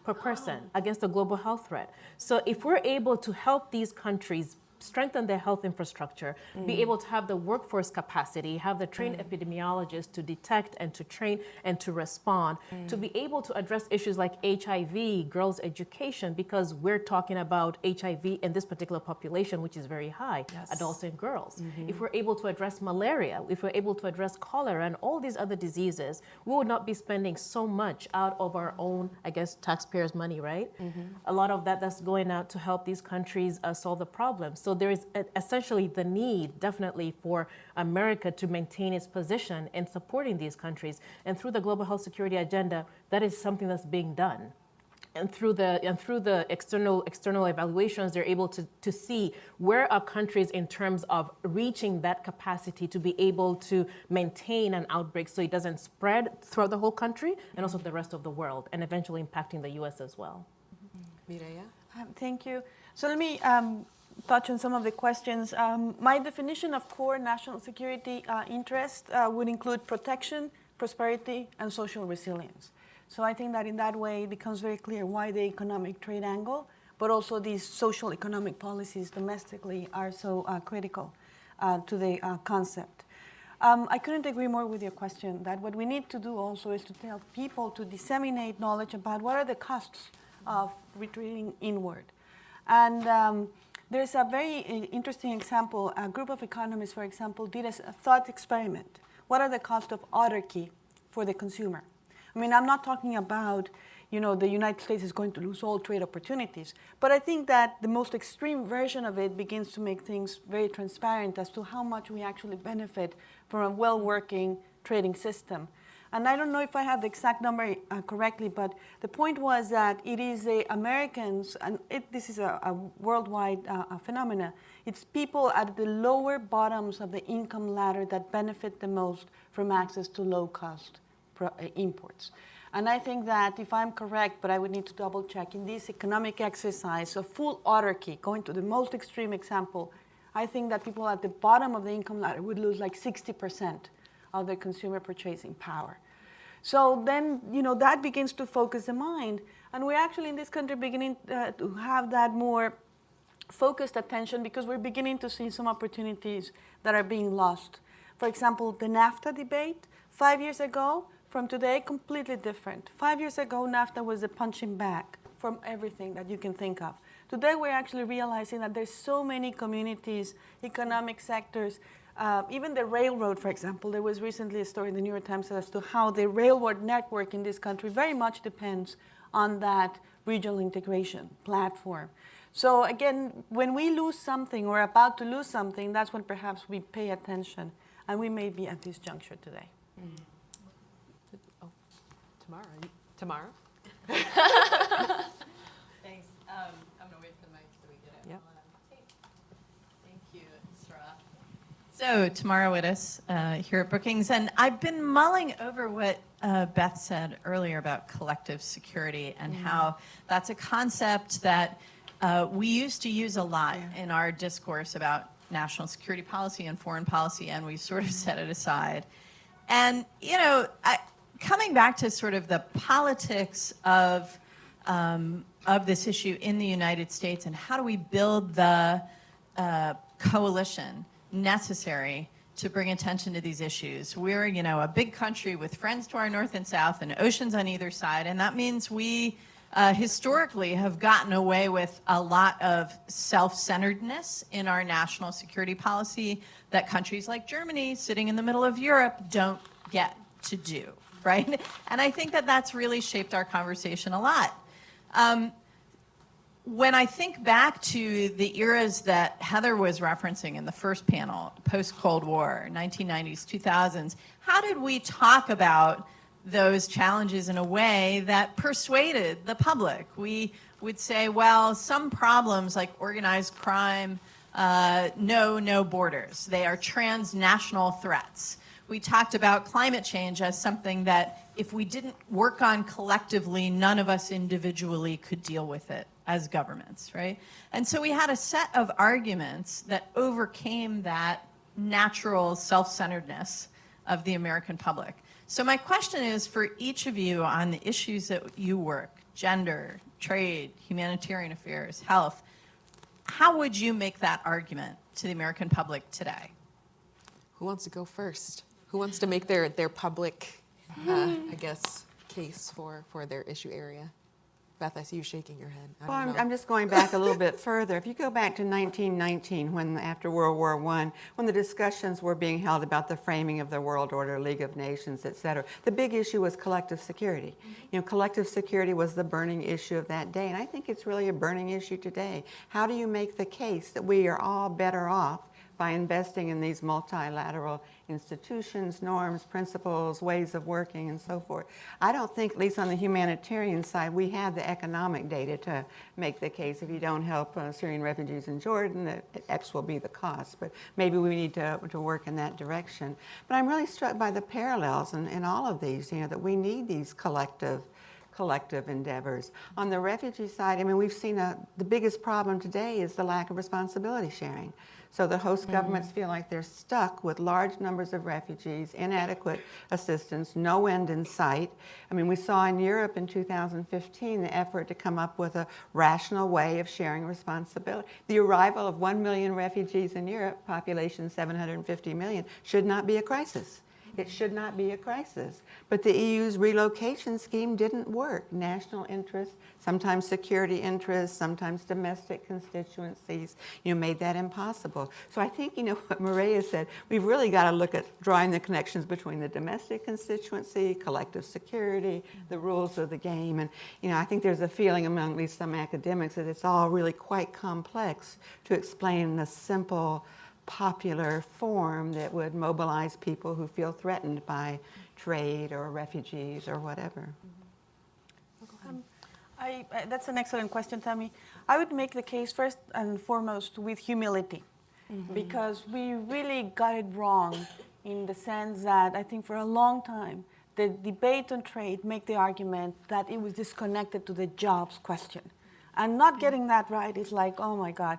Speaker 5: per person against a global health threat. So if we're able to help these countries strengthen their health infrastructure, be able to have the workforce capacity, have the trained epidemiologists to detect and to train and to respond, to be able to address issues like HIV, girls' education, because we're talking about HIV in this particular population, which is very high, adults and girls. If we're able to address malaria, if we're able to address cholera and all these other diseases, we would not be spending so much out of our own, I guess, taxpayers' money, right? A lot of that's going out to help these countries solve the problem. So there is essentially the need, definitely, for America to maintain its position in supporting these countries. And through the Global Health Security Agenda, that is something that's being done. And through the external evaluations, they're able to see where are countries in terms of reaching that capacity to be able to maintain an outbreak so it doesn't spread throughout the whole country and also the rest of the world, and eventually impacting the U.S. as well.
Speaker 2: Mireya?
Speaker 4: Thank you. So let me touch on some of the questions. My definition of core national security interest would include protection, prosperity, and social resilience. So I think that in that way it becomes very clear why the economic trade angle, but also these social economic policies domestically are so critical to the concept. I couldn't agree more with your question that what we need to do also is to tell people to disseminate knowledge about what are the costs of retreating inward. And there's a very interesting example. A group of economists, for example, did a thought experiment. What are the costs of autarky for the consumer? I mean, I'm not talking about, the United States is going to lose all trade opportunities, but I think that the most extreme version of it begins to make things very transparent as to how much we actually benefit from a well-working trading system. And I don't know if I have the exact number correctly, but the point was that it is the Americans, and this is a worldwide phenomena. It's people at the lower bottoms of the income ladder that benefit the most from access to low-cost imports. And I think that if I'm correct, but I would need to double check, in this economic exercise of full autarky, going to the most extreme example, I think that people at the bottom of the income ladder would lose like 60% of their consumer purchasing power. So then, that begins to focus the mind. And we're actually in this country beginning to have that more focused attention because we're beginning to see some opportunities that are being lost. For example, the NAFTA debate, 5 years ago, from today, completely different. 5 years ago, NAFTA was a punching bag from everything that you can think of. Today, we're actually realizing that there's so many communities, economic sectors, even the railroad, for example. There was recently a story in the New York Times as to how the railroad network in this country very much depends on that regional integration platform. So again, when we lose something or about to lose something, that's when perhaps we pay attention, and we may be at this juncture today.
Speaker 2: Oh, Tamara?
Speaker 10: Thanks. I'm going to wait for the mic so we get it.
Speaker 2: Yep.
Speaker 10: Thank you, Isra. So, Tamara Wittes here at Brookings, and I've been mulling over what Beth said earlier about collective security and how that's a concept that we used to use a lot in our discourse about national security policy and foreign policy, and we sort of set it aside. And, coming back to sort of the politics of of this issue in the United States, and how do we build the coalition necessary to bring attention to these issues? We're, a big country with friends to our north and south and oceans on either side, and that means we historically have gotten away with a lot of self-centeredness in our national security policy that countries like Germany, sitting in the middle of Europe, don't get to do, right? And I think that that's really shaped our conversation a lot. When I think back to the eras that Heather was referencing in the first panel, post-Cold War, 1990s, 2000s, how did we talk about those challenges in a way that persuaded the public? We would say, well, some problems like organized crime know no borders. They are transnational threats. We talked about climate change as something that if we didn't work on collectively, none of us individually could deal with it as governments, right? And so we had a set of arguments that overcame that natural self-centeredness of the American public. So my question is for each of you on the issues that you work, gender, trade, humanitarian affairs, health, how would you make that argument to the American public today?
Speaker 2: Who wants to go first? Who wants to make their public, case for their issue area? Beth, I see you shaking your head.
Speaker 3: Well, I'm just going back a little bit further. If you go back to 1919, after World War I, when the discussions were being held about the framing of the world order, League of Nations, et cetera, the big issue was collective security. Collective security was the burning issue of that day, and I think it's really a burning issue today. How do you make the case that we are all better off by investing in these multilateral institutions, norms, principles, ways of working, and so forth? I don't think, at least on the humanitarian side, we have the economic data to make the case. If you don't help Syrian refugees in Jordan, that X will be the cost. But maybe we need to work in that direction. But I'm really struck by the parallels in all of these, that we need these collective endeavors. On the refugee side, we've seen the biggest problem today is the lack of responsibility sharing. So the host governments feel like they're stuck with large numbers of refugees, inadequate assistance, no end in sight. We saw in Europe in 2015 the effort to come up with a rational way of sharing responsibility. The arrival of 1 million refugees in Europe, population 750 million, should not be a crisis. It should not be a crisis. But the EU's relocation scheme didn't work. National interests, sometimes security interests, sometimes domestic constituencies, made that impossible. So I think, what Maria said, we've really got to look at drawing the connections between the domestic constituency, collective security, the rules of the game. And, I think there's a feeling among at least some academics that it's all really quite complex to explain in a simple, popular form that would mobilize people who feel threatened by trade or refugees or whatever.
Speaker 4: That's an excellent question, Tammy. I would make the case first and foremost with humility, because we really got it wrong in the sense that I think for a long time the debate on trade made the argument that it was disconnected to the jobs question. And not getting that right is like, oh my God.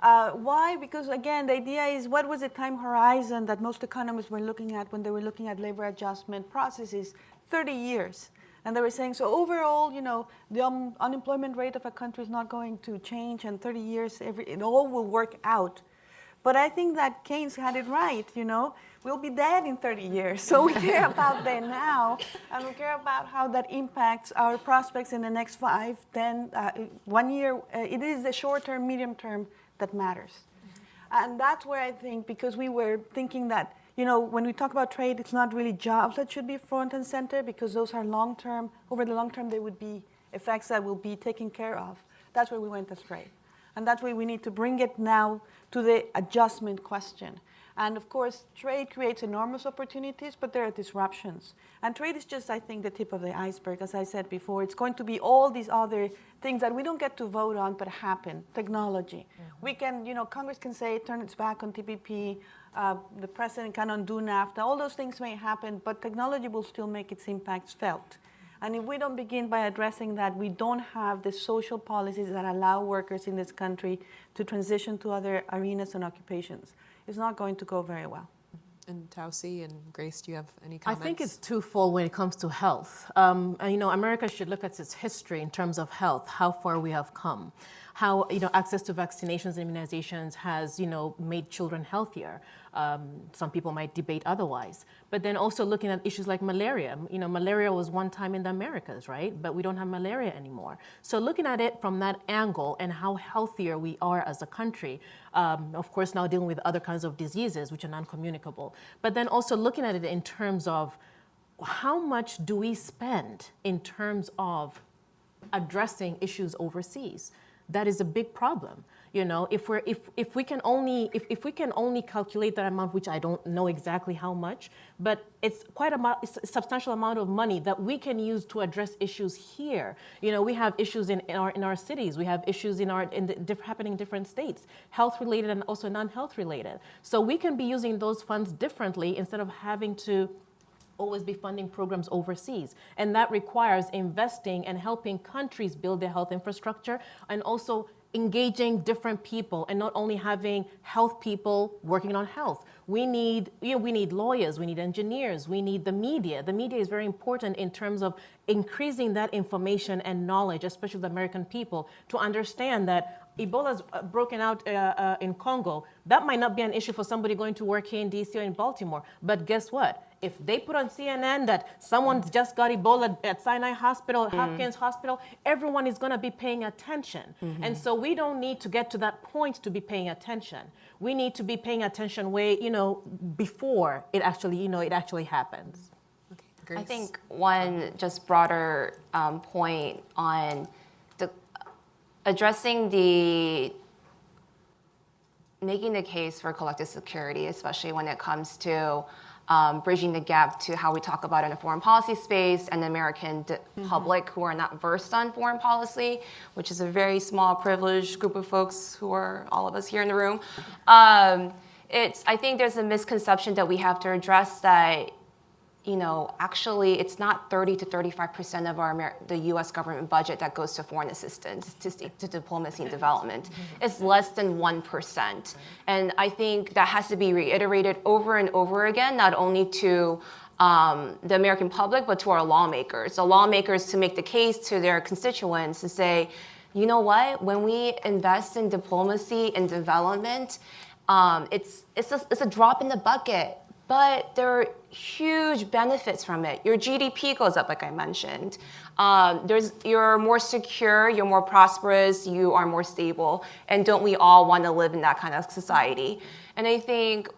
Speaker 4: Why? Because again, the idea is what was the time horizon that most economists were looking at when they were looking at labor adjustment processes? 30 years. And they were saying, so overall, the unemployment rate of a country is not going to change, and 30 years, it all will work out. But I think that Keynes had it right, We'll be dead in 30 years. So we care about the now, and we care about how that impacts our prospects in the next 5, 10, 1 year. It is the short term, medium term that matters. And that's where I think, because we were thinking that, when we talk about trade, it's not really jobs that should be front and center, because those are long-term. Over the long term, they would be effects that will be taken care of. That's where we went astray. And that's why we need to bring it now to the adjustment question. And of course, trade creates enormous opportunities, but there are disruptions. And trade is just, I think, the tip of the iceberg. As I said before, it's going to be all these other things that we don't get to vote on, but happen. Technology. We can, Congress can say, turn its back on TPP. The president can undo NAFTA. All those things may happen, but technology will still make its impacts felt. And if we don't begin by addressing that, we don't have the social policies that allow workers in this country to transition to other arenas and occupations. It's not going to go very well.
Speaker 11: And Tausi and Grace, do you have any
Speaker 5: I
Speaker 11: comments?
Speaker 5: think it's twofold when it comes to health. And, America should look at its history in terms of health, how far we have come, how, access to vaccinations and immunizations has, made children healthier. Some people might debate otherwise. But then also looking at issues like malaria. Malaria was one time in the Americas, right? But we don't have malaria anymore. So looking at it from that angle and how healthier we are as a country, of course now dealing with other kinds of diseases which are non-communicable. But then also looking at it in terms of how much do we spend in terms of addressing issues overseas? That is a big problem. If we can only calculate that amount, which I don't know exactly how much, but it's it's a substantial amount of money that we can use to address issues here. We have issues in our cities. We have issues happening in different states, health related and also non-health related. So we can be using those funds differently instead of having to always be funding programs overseas. And that requires investing and helping countries build their health infrastructure and also engaging different people and not only having health people working on health. We need lawyers, we need engineers, we need the media. The media is very important in terms of increasing that information and knowledge, especially the American people, to understand that Ebola's broken out in Congo. That might not be an issue for somebody going to work here in DC or in Baltimore, but guess what? If they put on CNN that someone's just got Ebola at Sinai Hospital, Hopkins Hospital, everyone is going to be paying attention. And so we don't need to get to that point to be paying attention. We need to be paying attention before it actually happens.
Speaker 11: Okay, Grace.
Speaker 6: I think one just broader point on addressing making the case for collective security, especially when it comes to bridging the gap to how we talk about it in a foreign policy space and the American public who are not versed on foreign policy, which is a very small privileged group of folks who are all of us here in the room. I think there's a misconception that we have to address that, actually it's not 30 to 35% of the U.S. government budget that goes to foreign assistance, to diplomacy and development. It's less than 1%. And I think that has to be reiterated over and over again, not only to the American public, but to our lawmakers. The lawmakers to make the case to their constituents to say, you know what, when we invest in diplomacy and development, it's a drop in the bucket. But there are huge benefits from it. Your GDP goes up, like I mentioned. You're more secure, you're more prosperous, you are more stable. And don't we all want to live in that kind of society? And I think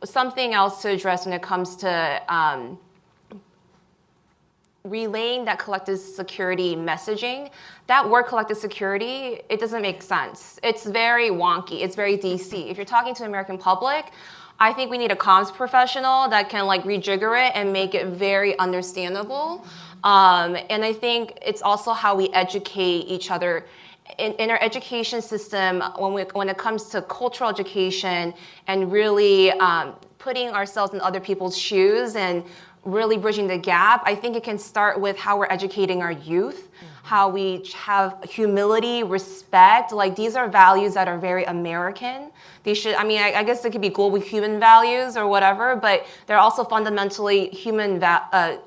Speaker 6: something else to address when it comes to relaying that collective security messaging, that word collective security, it doesn't make sense. It's very wonky, it's very DC. If you're talking to the American public, I think we need a comms professional that can rejigger it and make it very understandable. And I think it's also how we educate each other. In our education system, when it comes to cultural education and really putting ourselves in other people's shoes and really bridging the gap, I think it can start with how we're educating our youth, how we have humility, respect. These are values that are very American. They should, I guess it could be global human values or whatever, but they're also fundamentally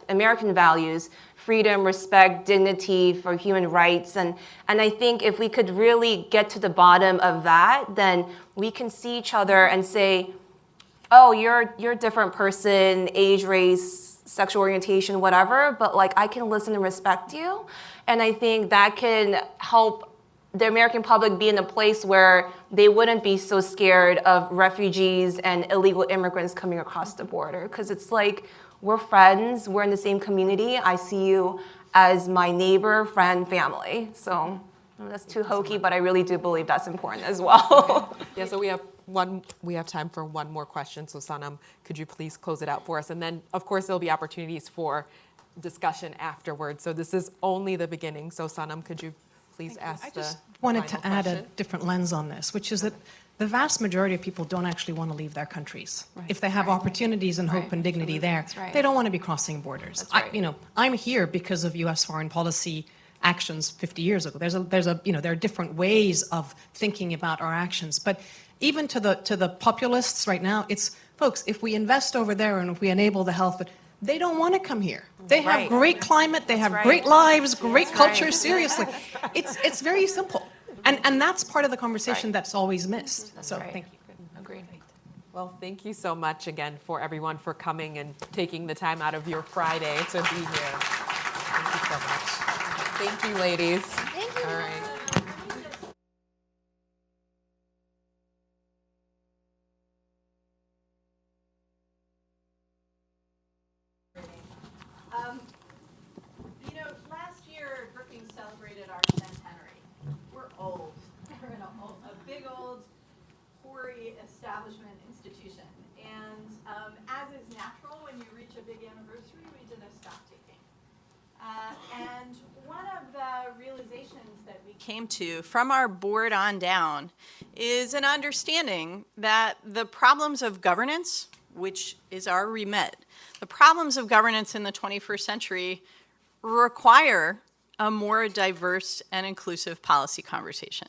Speaker 6: American values: freedom, respect, dignity, for human rights. And I think if we could really get to the bottom of that, then we can see each other and say, oh, you're a different person, age, race, sexual orientation, whatever, but I can listen and respect you. And I think that can help the American public be in a place where they wouldn't be so scared of refugees and illegal immigrants coming across the border. Because it's we're friends, we're in the same community. I see you as my neighbor, friend, family. So that's too hokey, but I really do believe that's important as well.
Speaker 11: Yeah, so we have time for one more question. So Sanam, could you please close it out for us? And then, of course, there'll be opportunities for discussion afterwards. So this is only the beginning. So Sanam, could you please ask
Speaker 12: I
Speaker 11: the
Speaker 12: just wanted to
Speaker 11: final
Speaker 12: add a
Speaker 11: question?
Speaker 12: different lens on this, which is that the vast majority of people don't actually want to leave their countries. If they have opportunities and hope and dignity there, they don't want to be crossing borders. I'm here because of U.S. foreign policy actions 50 years ago. There are different ways of thinking about our actions, but even to the populists right now, it's folks, if we invest over there and if we enable the health, they don't want to come here. They have great climate, they have great lives, great culture, seriously. It's very simple. And that's part of the conversation that's always missed. So thank you.
Speaker 6: Agreed.
Speaker 11: Well, thank you so much again for everyone for coming and taking the time out of your Friday to be here. Thank you so much. Thank you, ladies. Thank you. All right.
Speaker 1: Last year, Brookings celebrated our centenary. We're old. We're in a big old, hoary establishment institution. And as is natural, when you reach a big anniversary, we did a stock taking. And one of the realizations that we came to from our board on down is an understanding that the problems of governance, which is our remit, the problems of governance in the 21st century require a more diverse and inclusive policy conversation.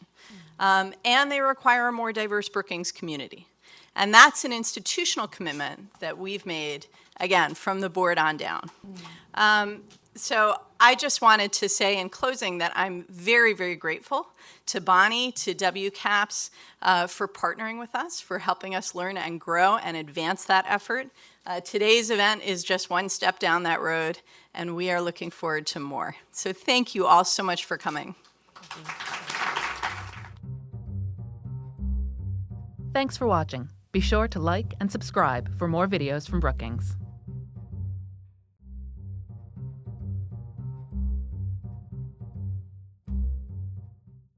Speaker 1: And they require a more diverse Brookings community. And that's an institutional commitment that we've made, again, from the board on down. So I just wanted to say in closing that I'm very, very grateful to Bonnie, to WCAPS for partnering with us, for helping us learn and grow and advance that effort. Today's event is just one step down that road, and we are looking forward to more. So thank you all so much for coming.
Speaker 13: Thanks for watching. Be sure to like and subscribe for more videos from Brookings.